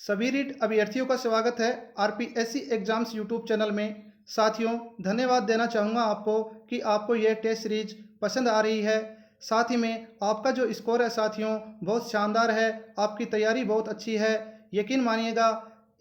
सभी रीट अभ्यर्थियों का स्वागत है आरपीएससी एग्जाम्स यूट्यूब चैनल में। साथियों, धन्यवाद देना चाहूँगा आपको कि आपको ये टेस्ट सीरीज पसंद आ रही है। साथ ही में आपका जो स्कोर है साथियों बहुत शानदार है, आपकी तैयारी बहुत अच्छी है। यकीन मानिएगा,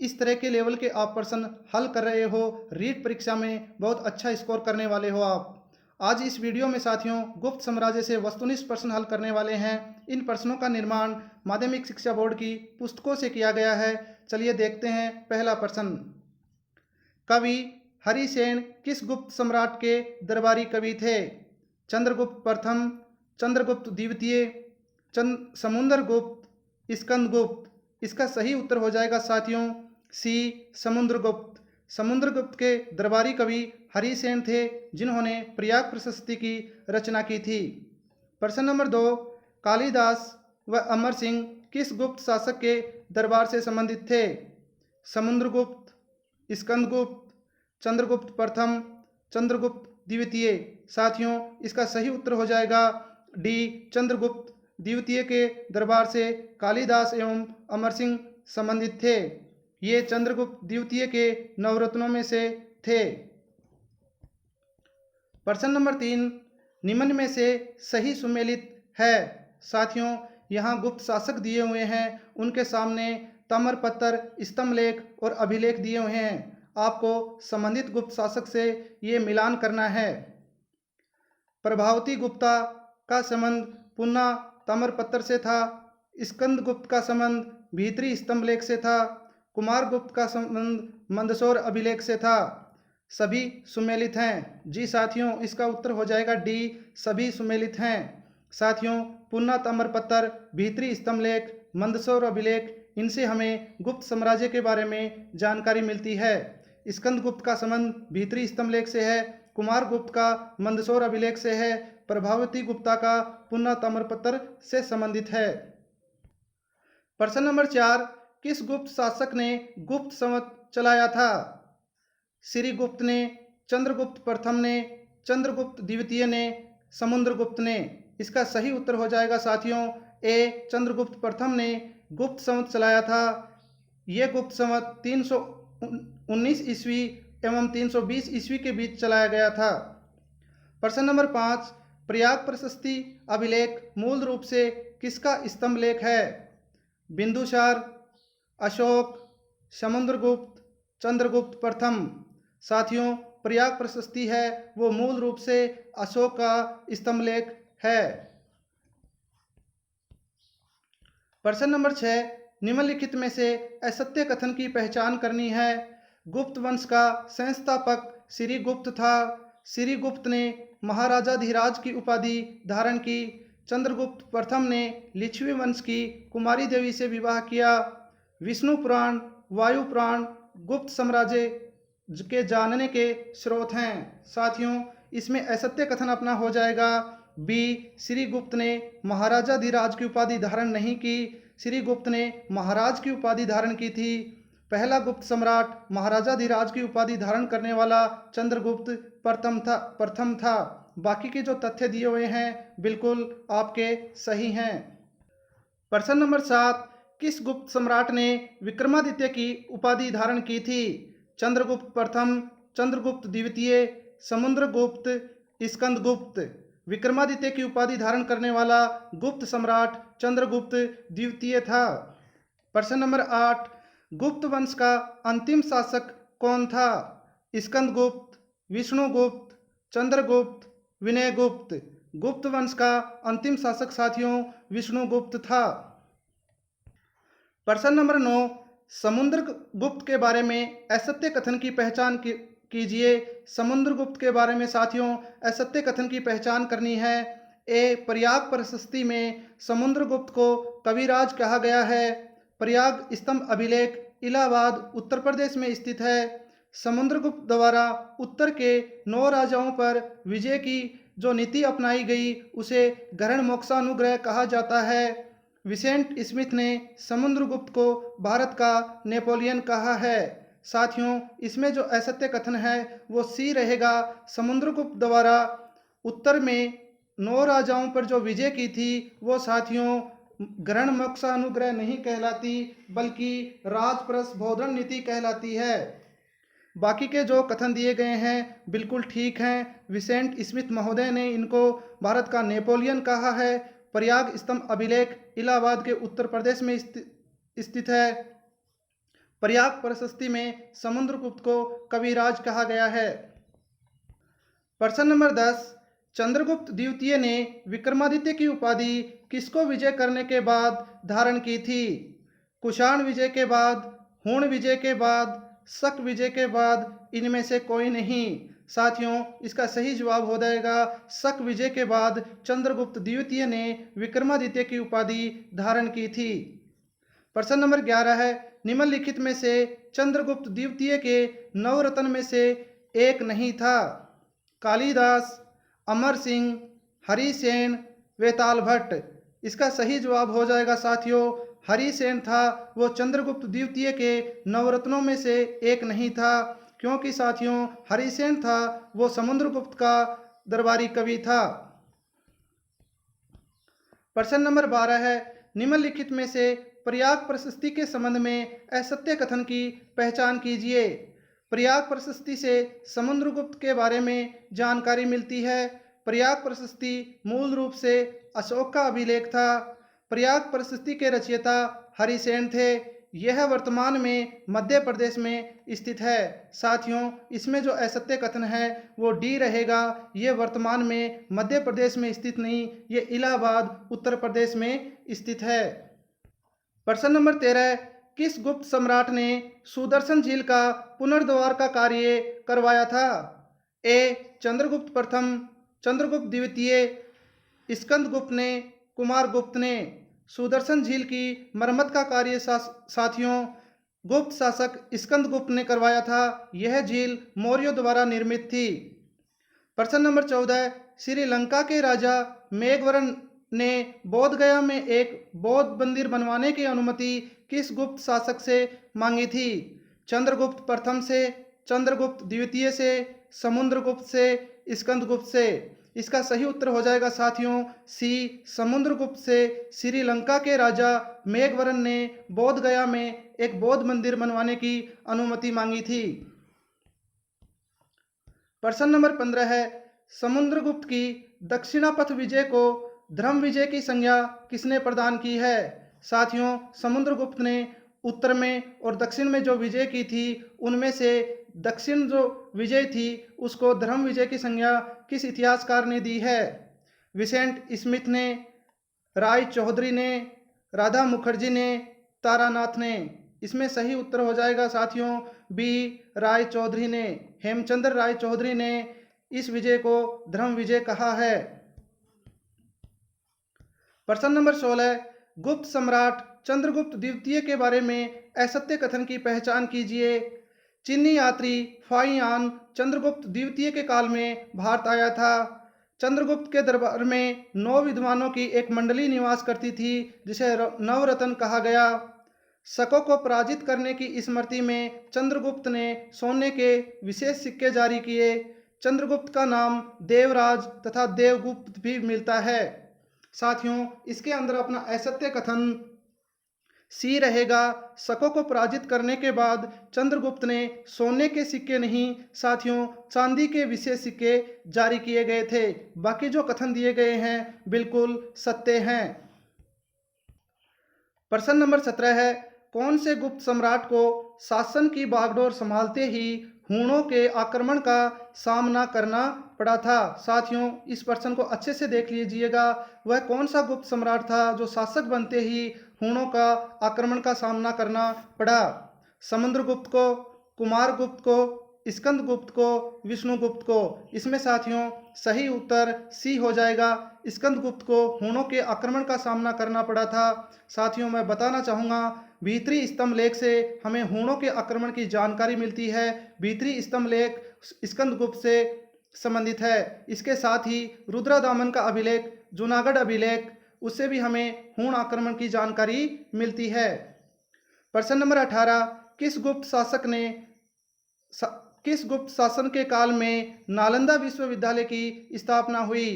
इस तरह के लेवल के आप प्रश्न हल कर रहे हो, रीट परीक्षा में बहुत अच्छा स्कोर करने वाले हो आप। आज इस वीडियो में साथियों गुप्त साम्राज्य से वस्तुनिष्ठ प्रश्न हल करने वाले हैं। इन प्रश्नों का निर्माण माध्यमिक शिक्षा बोर्ड की पुस्तकों से किया गया है। चलिए देखते हैं पहला प्रश्न। कवि हरिसेन किस गुप्त सम्राट के दरबारी कवि थे? चंद्रगुप्त प्रथम, चंद्रगुप्त द्वितीय, समुद्रगुप्त, स्कंदगुप्त। इसका सही उत्तर हो जाएगा साथियों सी, समुद्रगुप्त। समुद्रगुप्त के दरबारी कवि हरिसेन थे, जिन्होंने प्रयाग प्रशस्ति की रचना की थी। प्रश्न नंबर 2, कालिदास व अमर सिंह किस गुप्त शासक के दरबार से संबंधित थे? समुद्रगुप्त, स्कंदगुप्त, चंद्रगुप्त प्रथम, चंद्रगुप्त द्वितीय। साथियों, इसका सही उत्तर हो जाएगा डी, चंद्रगुप्त द्वितीय के दरबार से कालिदास एवं अमर सिंह संबंधित थे। ये चंद्रगुप्त द्वितीय के नवरत्नों में से थे। प्रश्न नंबर 3, निम्न में से सही सुमेलित है? साथियों, यहाँ गुप्त शासक दिए हुए हैं, उनके सामने ताम्रपत्र, स्तंभलेख और अभिलेख दिए हुए हैं। आपको संबंधित गुप्त शासक से ये मिलान करना है। प्रभावती गुप्ता का संबंध पुन्ना ताम्रपत्र से था। स्कंदगुप्त का संबंध भीतरी स्तंभलेख से था। कुमारगुप्त का संबंध मंदसौर अभिलेख से था। सभी सुमेलित हैं। जी साथियों, इसका उत्तर हो जाएगा डी, सभी सुमेलित हैं। साथियों, पुन्ना ताम्रपत्र, भीतरी स्तंभलेख, मंदसौर अभिलेख, इनसे हमें गुप्त साम्राज्य के बारे में जानकारी मिलती है। स्कंदगुप्त का संबंध भीतरी स्तंभलेख से है, कुमारगुप्त का मंदसौर अभिलेख से है, प्रभावती गुप्ता का पुन्ना ताम्रपत्र से संबंधित है। प्रश्न नंबर 4, किस गुप्त शासक ने गुप्त संवत चलाया था? श्रीगुप्त ने, चंद्रगुप्त प्रथम ने, चंद्रगुप्त द्वितीय ने, समुद्रगुप्त ने। इसका सही उत्तर हो जाएगा साथियों ए, चंद्रगुप्त प्रथम ने गुप्त संवत चलाया था। यह गुप्त संवत 319 ईस्वी एवं 320 ईस्वी के बीच चलाया गया था। प्रश्न नंबर 5, प्रयाग प्रशस्ति अभिलेख मूल रूप से किसका स्तंभलेख है? बिंदुसार, अशोक, समुद्रगुप्त, चंद्रगुप्त प्रथम। साथियों, प्रयाग प्रशस्ति है वो मूल रूप से अशोक का स्तंभलेख है। प्रश्न नंबर 6, निम्नलिखित में से असत्य कथन की पहचान करनी है। गुप्त वंश का संस्थापक श्रीगुप्त था। श्रीगुप्त ने महाराजाधिराज की उपाधि धारण की। चंद्रगुप्त प्रथम ने लिच्छवी वंश की कुमारी देवी से विवाह किया। विष्णु पुराण, वायु पुराण गुप्त साम्राज्य के जानने के स्रोत हैं। साथियों, इसमें असत्य कथन अपना हो जाएगा बी, श्रीगुप्त ने महाराजाधिराज की उपाधि धारण नहीं की। श्रीगुप्त ने महाराज की उपाधि धारण की थी। पहला गुप्त सम्राट महाराजाधिराज की उपाधि धारण करने वाला चंद्रगुप्त प्रथम था। बाकी के जो तथ्य दिए हुए हैं बिल्कुल आपके सही हैं। प्रश्न नंबर 7, किस गुप्त सम्राट ने विक्रमादित्य की उपाधि धारण की थी? चंद्रगुप्त प्रथम, चंद्रगुप्त द्वितीय, समुद्रगुप्त, स्कंदगुप्त। विक्रमादित्य की उपाधि धारण करने वाला गुप्त सम्राट चंद्रगुप्त द्वितीय था। प्रश्न नंबर 8, गुप्त वंश का अंतिम शासक कौन था? स्कंदगुप्त, विष्णुगुप्त, चंद्रगुप्त, विनयगुप्त। गुप्त वंश का अंतिम शासक साथियों विष्णुगुप्त था। प्रश्न नंबर 9, समुद्रगुप्त के बारे में असत्य कथन की पहचान कीजिए। समुद्रगुप्त के बारे में साथियों असत्य कथन की पहचान करनी है। ए, प्रयाग प्रशस्ति में समुद्रगुप्त को कविराज कहा गया है। प्रयाग स्तंभ अभिलेख इलाहाबाद उत्तर प्रदेश में स्थित है। समुद्रगुप्त द्वारा उत्तर के 9 राजाओं पर विजय की जो नीति अपनाई गई उसे ग्रहण मोक्षानुग्रह कहा जाता है। विसेंट स्मिथ ने समुद्रगुप्त को भारत का नेपोलियन कहा है। साथियों, इसमें जो असत्य कथन है वो सी रहेगा। समुद्रगुप्त द्वारा उत्तर में 9 राजाओं पर जो विजय की थी वो साथियों ग्रहण मोक्षानुग्रह नहीं कहलाती, बल्कि राजप्रस बोधन नीति कहलाती है। बाकी के जो कथन दिए गए हैं बिल्कुल ठीक हैं। विसेंट स्मिथ महोदय ने इनको भारत का नेपोलियन कहा है। प्रयाग स्तंभ अभिलेख इलाहाबाद के उत्तर प्रदेश में स्थित है। प्रयाग प्रशस्ति में समुद्रगुप्त को कविराज कहा गया है। प्रश्न नंबर 10, चंद्रगुप्त द्वितीय ने विक्रमादित्य की उपाधि किसको विजय करने के बाद धारण की थी? कुषाण विजय के बाद, हूण विजय के बाद, शक विजय के बाद, इनमें से कोई नहीं। साथियों, इसका सही जवाब हो जाएगा शक विजय के बाद चंद्रगुप्त द्वितीय ने विक्रमादित्य की उपाधि धारण की थी। प्रश्न नंबर 11 है, निम्नलिखित में से चंद्रगुप्त द्वितीय के नवरत्न में से एक नहीं था? कालिदास, अमर सिंह, हरिसेन, वेताल भट्ट। इसका सही जवाब हो जाएगा साथियों हरिसेन था। वो चंद्रगुप्त द्वितीय के नवरत्नों में से एक नहीं था, क्योंकि साथियों हरिसेन था वो समुद्रगुप्त का दरबारी कवि था। प्रश्न नंबर 12 है, निम्नलिखित में से प्रयाग प्रशस्ति के संबंध में असत्य कथन की पहचान कीजिए। प्रयाग प्रशस्ति से समुद्रगुप्त के बारे में जानकारी मिलती है। प्रयाग प्रशस्ति मूल रूप से अशोक का अभिलेख था। प्रयाग प्रशस्ति के रचयिता हरिसेन थे। यह वर्तमान में मध्य प्रदेश में स्थित है। साथियों, इसमें जो असत्य कथन है वो डी रहेगा। ये वर्तमान में मध्य प्रदेश में स्थित नहीं, ये इलाहाबाद उत्तर प्रदेश में स्थित है। प्रश्न नंबर 13, किस गुप्त सम्राट ने सुदर्शन झील का पुनर्द्वार का कार्य करवाया था? ए चंद्रगुप्त प्रथम, चंद्रगुप्त द्वितीय, स्कंदगुप्त ने, कुमारगुप्त ने। सुदर्शन झील की मरम्मत का कार्य साथियों गुप्त शासक स्कंदगुप्त ने करवाया था। यह झील मौर्यों द्वारा निर्मित थी। प्रश्न नंबर 14, श्रीलंका के राजा मेघवरन ने बोध गया में एक बौद्ध मंदिर बनवाने की अनुमति किस गुप्त शासक से मांगी थी? चंद्रगुप्त प्रथम से, चंद्रगुप्त द्वितीय से, समुद्रगुप्त से, स्कंदगुप्त से। इसका सही उत्तर हो जाएगा साथियों सी समुद्रगुप्त से। श्रीलंका के राजा मेघवरन ने बोध गया में एक बौद्ध मंदिर बनवाने की अनुमति मांगी थी। प्रश्न नंबर 15 है, समुद्रगुप्त की दक्षिणापथ विजय को धर्म विजय की संज्ञा किसने प्रदान की है? साथियों, समुद्रगुप्त ने उत्तर में और दक्षिण में जो विजय की थी उनमें से दक्षिण जो विजय थी उसको धर्म विजय की संज्ञा किस इतिहासकार ने दी है? विसेंट स्मिथ ने, राय चौधरी ने, राधा मुखर्जी ने, तारानाथ ने। इसमें सही उत्तर हो जाएगा साथियों बी राय चौधरी ने। हेमचंद्र राय चौधरी ने इस विजय को धर्म विजय कहा है। प्रश्न नंबर 16, गुप्त सम्राट चंद्रगुप्त द्वितीय के बारे में असत्य कथन की पहचान कीजिए। चीनी यात्री फाइयान चंद्रगुप्त द्वितीय के काल में भारत आया था। चंद्रगुप्त के दरबार में 9 विद्वानों की एक मंडली निवास करती थी जिसे नवरत्न कहा गया। शकों को पराजित करने की स्मृति में चंद्रगुप्त ने सोने के विशेष सिक्के जारी किए। चंद्रगुप्त का नाम देवराज तथा देवगुप्त भी मिलता है। साथियों, इसके अंदर अपना असत्य कथन सी रहेगा। शकों को पराजित करने के बाद चंद्रगुप्त ने सोने के सिक्के नहीं साथियों चांदी के विशेष सिक्के जारी किए गए थे। बाकी जो कथन दिए गए हैं बिल्कुल सत्य हैं। प्रश्न नंबर 17 है, कौन से गुप्त सम्राट को शासन की बागडोर संभालते ही हूणों के आक्रमण का सामना करना पड़ा था? साथियों, इस प्रश्न को अच्छे से देख लीजिएगा। वह कौन सा गुप्त सम्राट था जो शासक बनते ही हूणों का आक्रमण का सामना करना पड़ा? समुद्रगुप्त को, कुमारगुप्त को, स्कंदगुप्त को, विष्णुगुप्त को। इसमें साथियों सही उत्तर सी हो जाएगा। स्कंदगुप्त को हूणों के आक्रमण का सामना करना पड़ा था। साथियों, मैं बताना चाहूँगा भीतरी स्तंभ लेख से हमें हूणों के आक्रमण की जानकारी मिलती है। भीतरी स्तंभ लेख स्कंदगुप्त से संबंधित है। इसके साथ ही रुद्रदामन का अभिलेख, जूनागढ़ अभिलेख, उससे भी हमें हूण आक्रमण की जानकारी मिलती है। प्रश्न नंबर 18, किस गुप्त शासन के काल में नालंदा विश्वविद्यालय की स्थापना हुई?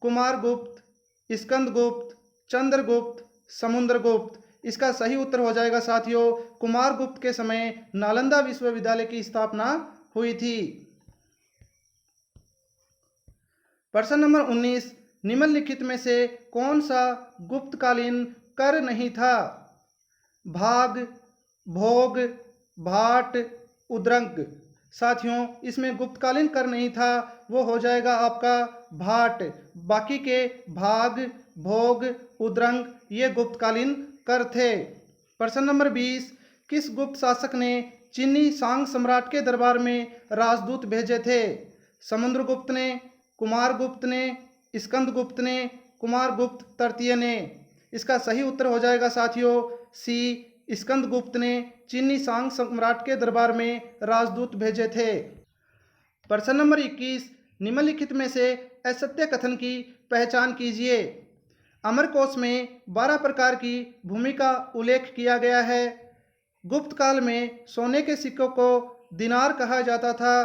कुमारगुप्त, स्कंदगुप्त, चंद्रगुप्त, समुद्रगुप्त। इसका सही उत्तर हो जाएगा साथियों, कुमारगुप्त के समय नालंदा विश्वविद्यालय की स्थापना हुई थी। प्रश्न नंबर 19, निम्नलिखित में से कौन सा गुप्तकालीन कर नहीं था? भाग, भोग, भाट, उद्रंक। साथियों इसमें गुप्तकालीन कर नहीं था, वो हो जाएगा आपका भाट। बाकी के भाग, भोग, उद्रंक ये गुप्तकालीन कर थे। प्रश्न नंबर 20, किस गुप्त शासक ने चीनी सांग सम्राट के दरबार में राजदूत भेजे थे? समुद्रगुप्त ने, कुमारगुप्त ने, स्कंदगुप्त ने, कुमारगुप्त तृतीय ने। इसका सही उत्तर हो जाएगा साथियों सी, स्कंदगुप्त ने चीनी सांग सम्राट के दरबार में राजदूत भेजे थे। प्रश्न नंबर 21, निम्नलिखित में से असत्य कथन की पहचान कीजिए। अमरकोश में 12 प्रकार की भूमि का उल्लेख किया गया है। गुप्त काल में सोने के सिक्कों को दिनार कहा जाता था।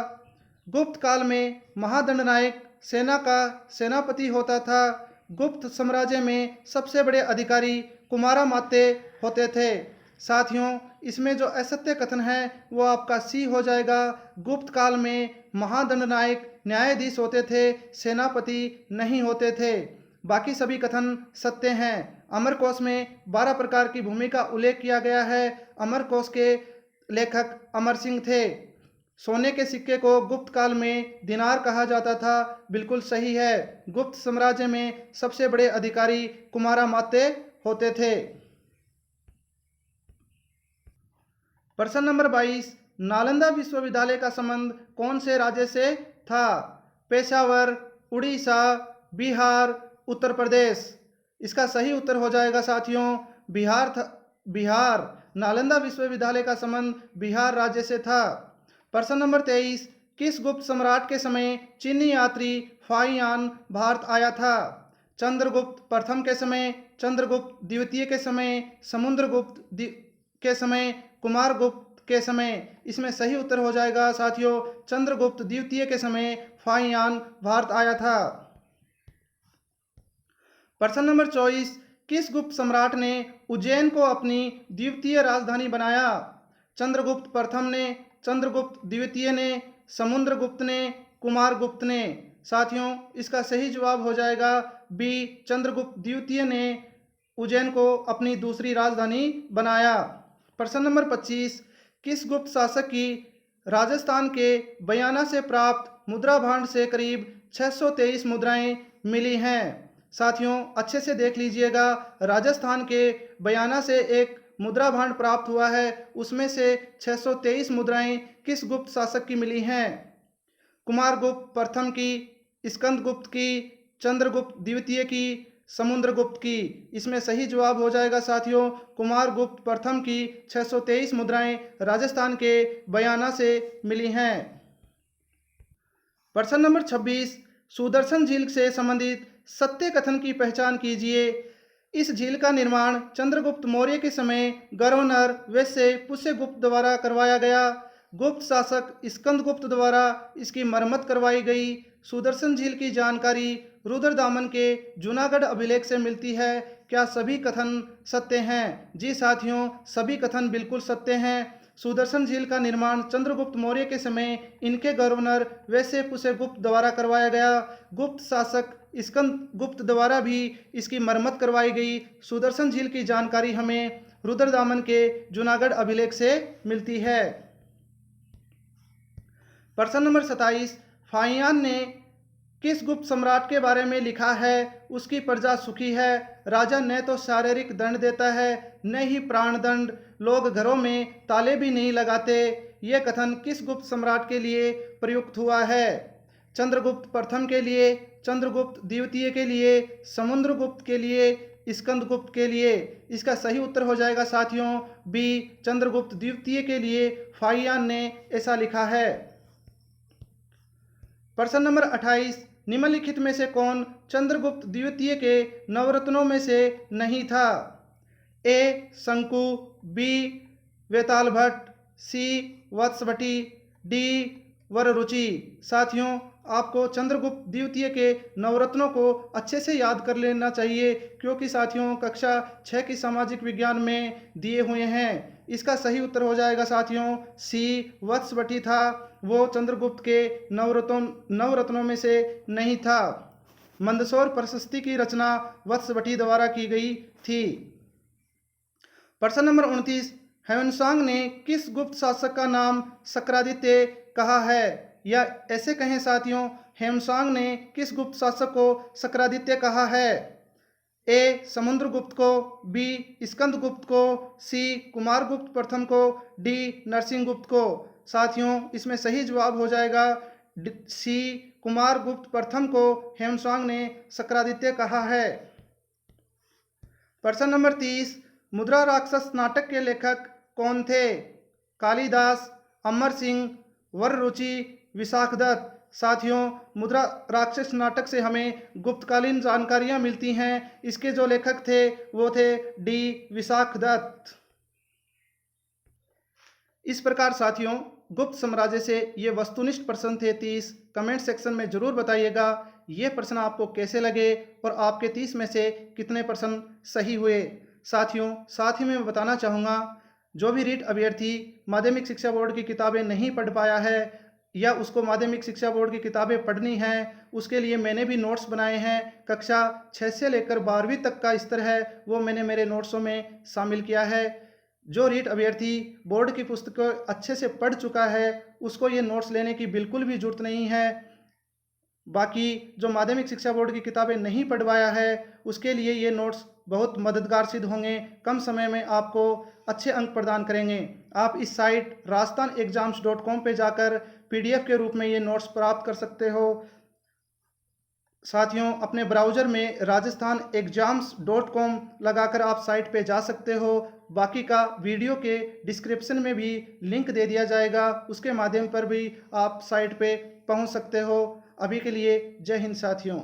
गुप्त काल में महादंडनायक सेना का सेनापति होता था। गुप्त साम्राज्य में सबसे बड़े अधिकारी कुमारामात्य होते थे। साथियों इसमें जो असत्य कथन है वो आपका सी हो जाएगा। गुप्त काल में महादंडनायक न्यायाधीश होते थे, सेनापति नहीं होते थे। बाकी सभी कथन सत्य हैं। अमरकोश में 12 प्रकार की भूमि का उल्लेख किया गया है। अमरकोश के लेखक अमर सिंह थे। सोने के सिक्के को गुप्त काल में दिनार कहा जाता था, बिल्कुल सही है। गुप्त साम्राज्य में सबसे बड़े अधिकारी कुमारामात्य होते थे। प्रश्न नंबर 22, नालंदा विश्वविद्यालय का संबंध कौन से राज्य से था? पेशावर, उड़ीसा, बिहार, उत्तर प्रदेश। इसका सही उत्तर हो जाएगा साथियों बिहार। नालंदा विश्वविद्यालय का संबंध बिहार राज्य से था। प्रश्न नंबर 23, किस गुप्त सम्राट के समय चीनी यात्री फाहियान भारत आया था? चंद्रगुप्त प्रथम के समय, चंद्रगुप्त द्वितीय के समय, समुद्रगुप्त के समय, कुमारगुप्त के समय। इसमें सही उत्तर हो जाएगा साथियों चंद्रगुप्त द्वितीय के समय फाहियान भारत आया था। प्रश्न नंबर 24, किस गुप्त सम्राट ने उज्जैन को अपनी द्वितीय राजधानी बनाया? चंद्रगुप्त प्रथम ने, चंद्रगुप्त द्वितीय ने, समुद्रगुप्त ने, कुमारगुप्त ने। साथियों इसका सही जवाब हो जाएगा बी, चंद्रगुप्त द्वितीय ने उज्जैन को अपनी दूसरी राजधानी बनाया। प्रश्न नंबर 25, किस गुप्त शासक की राजस्थान के बयाना से प्राप्त मुद्रा भांड से करीब 623 मुद्राएं मिली हैं? साथियों अच्छे से देख लीजिएगा, राजस्थान के बयाना से एक मुद्रा भांड प्राप्त हुआ है, उसमें से 623 मुद्राएं किस गुप्त शासक की मिली हैं? कुमारगुप्त प्रथम की, स्कंदगुप्त की, चंद्रगुप्त द्वितीय की, समुद्रगुप्त की। इसमें सही जवाब हो जाएगा साथियों कुमारगुप्त प्रथम की 623 मुद्राएं राजस्थान के बयाना से मिली हैं। प्रश्न नंबर 26, सुदर्शन झील से संबंधित सत्य कथन की पहचान कीजिए। इस झील का निर्माण चंद्रगुप्त मौर्य के समय गवर्नर वैश्य पुष्यगुप्त द्वारा करवाया गया। गुप्त शासक स्कंदगुप्त द्वारा इसकी मरम्मत करवाई गई। सुदर्शन झील की जानकारी रुद्रदामन के जूनागढ़ अभिलेख से मिलती है। क्या सभी कथन सत्य हैं? जी साथियों सभी कथन बिल्कुल सत्य हैं। सुदर्शन झील का निर्माण चंद्रगुप्त मौर्य के समय इनके गवर्नर वैश्य पुष्यगुप्त द्वारा करवाया गया। गुप्त शासक स्कंदगुप्त द्वारा भी इसकी मरम्मत करवाई गई। सुदर्शन झील की जानकारी हमें रुद्रदामन के जूनागढ़ अभिलेख से मिलती है। प्रश्न नंबर 27, फाहियान ने किस गुप्त सम्राट के बारे में लिखा है? उसकी प्रजा सुखी है, राजा न तो शारीरिक दंड देता है न ही प्राण दंड, लोग घरों में ताले भी नहीं लगाते। यह कथन किस गुप्त सम्राट के लिए प्रयुक्त हुआ है? चंद्रगुप्त प्रथम के लिए, चंद्रगुप्त द्वितीय के लिए, समुद्रगुप्त के लिए, स्कंदगुप्त के लिए। इसका सही उत्तर हो जाएगा साथियों बी, चंद्रगुप्त द्वितीय के लिए फाहियान ने ऐसा लिखा है। प्रश्न नंबर 28, निम्नलिखित में से कौन चंद्रगुप्त द्वितीय के नवरत्नों में से नहीं था? ए शंकु, बी वेताल भट्ट, सी वत्सवटी, डी वररुचि। साथियों आपको चंद्रगुप्त द्वितीय के नवरत्नों को अच्छे से याद कर लेना चाहिए, क्योंकि साथियों कक्षा 6 की सामाजिक विज्ञान में दिए हुए हैं। इसका सही उत्तर हो जाएगा साथियों सी, वत्सवटी था। वो चंद्रगुप्त के नवरत्नों में से नहीं था। मंदसौर प्रशस्ति की रचना वत्सवटी द्वारा की गई थी। प्रश्न नंबर 29, ह्वेनसांग ने किस गुप्त शासक का नाम शक्रादित्य कहा है? या ऐसे कहें साथियों, ह्वेनसांग ने किस गुप्त शासक को शक्रादित्य कहा है? ए समुद्रगुप्त को, बी स्कंदगुप्त को, सी कुमारगुप्त प्रथम को, डी नरसिंहगुप्त को। साथियों इसमें सही जवाब हो जाएगा सी, कुमारगुप्त प्रथम को ह्वेनसांग ने शक्रादित्य कहा है। प्रश्न नंबर 30, मुद्रा राक्षस नाटक के लेखक कौन थे? कालिदास, अमर सिंह, वररुचि, विशाखदत्त। साथियों मुद्रा राक्षस नाटक से हमें गुप्तकालीन जानकारियां मिलती हैं। इसके जो लेखक थे वो थे डी विशाखदत्त। इस प्रकार साथियों गुप्त साम्राज्य से ये वस्तुनिष्ठ प्रश्न थे 30। कमेंट सेक्शन में जरूर बताइएगा ये प्रश्न आपको कैसे लगे और आपके 30 में से कितने प्रश्न सही हुए। साथियों साथ ही मैं बताना चाहूँगा, जो भी रीट अभ्यर्थी माध्यमिक शिक्षा बोर्ड की किताबें नहीं पढ़ पाया है या उसको माध्यमिक शिक्षा बोर्ड की किताबें पढ़नी हैं, उसके लिए मैंने भी नोट्स बनाए हैं। कक्षा 6 से लेकर 12वीं तक का स्तर है वो मैंने मेरे नोट्सों में शामिल किया है। जो रीट अभ्यर्थी बोर्ड की पुस्तक अच्छे से पढ़ चुका है उसको ये नोट्स लेने की बिल्कुल भी जरूरत नहीं है। बाकी जो माध्यमिक शिक्षा बोर्ड की किताबें नहीं पढ़ पाया है उसके लिए ये नोट्स बहुत मददगार सिद्ध होंगे, कम समय में आपको अच्छे अंक प्रदान करेंगे। आप इस साइट rajasthanexams.com पे जाकर PDF के रूप में ये नोट्स प्राप्त कर सकते हो। साथियों अपने ब्राउज़र में rajasthanexams.com लगाकर आप साइट पे जा सकते हो। बाकी का वीडियो के डिस्क्रिप्शन में भी लिंक दे दिया जाएगा, उसके माध्यम पर भी आप साइट पे पहुंच सकते हो। अभी के लिए जय हिंद साथियों।